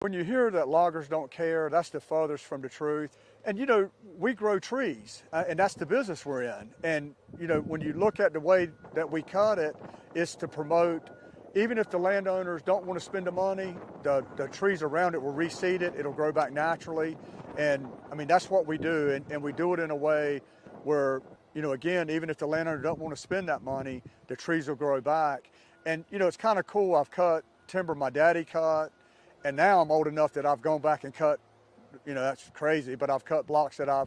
When you hear that loggers don't care, that's the farthest from the truth. And you know, we grow trees, and that's the business we're in. And you know, when you look at the way that we cut it, it's to promote, even if the landowners don't want to spend the money, the trees around it will reseed it, it'll grow back naturally. And I mean, that's what we do, and we do it in a way where, you know, again, even if the landowner don't want to spend that money, the trees will grow back. And you know, it's kind of cool. I've cut timber my daddy cut, and now I'm old enough that I've gone back and cut, you know, that's crazy, but I've cut blocks that I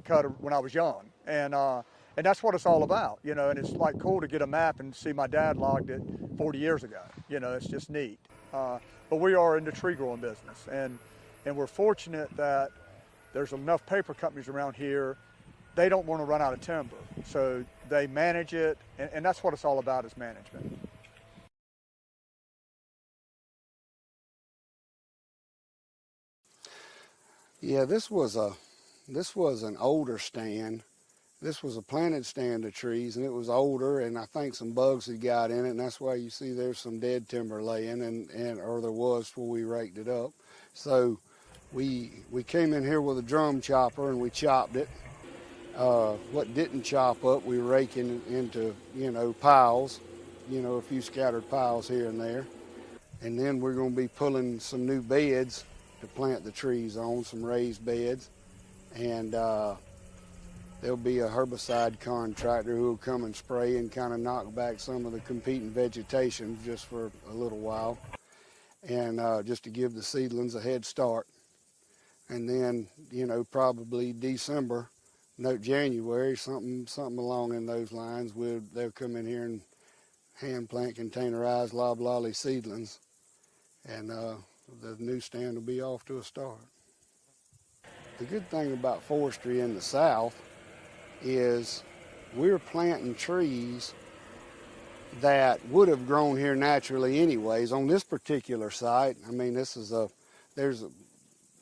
cut when I was young. And that's what it's all about, you know, and it's like cool to get a map and see my dad logged it 40 years ago. You know, it's just neat. But we are in the tree growing business, and we're fortunate that there's enough paper companies around here. They don't want to run out of timber, so they manage it, and that's what it's all about, is management. Yeah, this was an older stand. This was a planted stand of trees, and it was older, and I think some bugs had got in it, and that's why you see there's some dead timber laying, or there was before we raked it up. So we came in here with a drum chopper and we chopped it. What didn't chop up, we rake into, you know, piles, you know, a few scattered piles here and there. And then we're going to be pulling some new beds to plant the trees on, some raised beds. And there'll be a herbicide contractor who will come and spray and kind of knock back some of the competing vegetation just for a little while, and just to give the seedlings a head start. And then, you know, probably December, no, January, something along in those lines, they'll come in here and hand plant containerized loblolly seedlings, and the new stand will be off to a start. The good thing about forestry in the South is we're planting trees that would have grown here naturally anyways. On this particular site, I mean, there's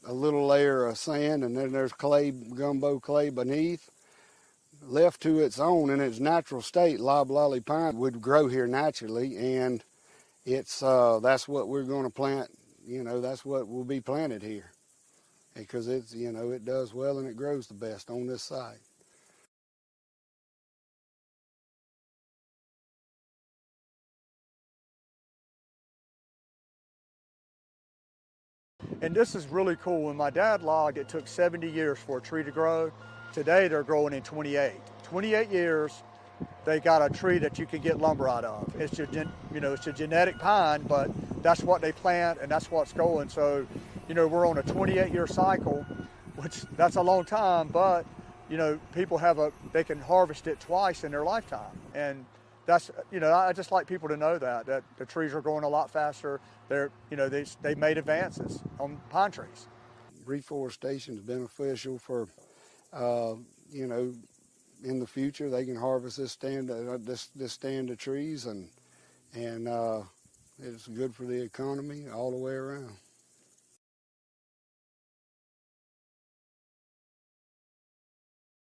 a little layer of sand, and then there's clay, gumbo clay beneath. Left to its own in its natural state, loblolly pine would grow here naturally, and that's what we're going to plant. You know, that's what will be planted here, because it's, you know, it does well and it grows the best on this site. And this is really cool. When my dad logged, it took 70 years for a tree to grow. Today, they're growing in 28. 28 years, they got a tree that you can get lumber out of. It's a genetic pine, but that's what they plant, and that's what's going. So, you know, we're on a 28-year cycle, which that's a long time, but, you know, people they can harvest it twice in their lifetime. And that's, you know, I just like people to know that the trees are growing a lot faster. They're, you know, they made advances on pine trees. Reforestation is beneficial for, you know, in the future they can harvest this stand of trees, and it's good for the economy all the way around.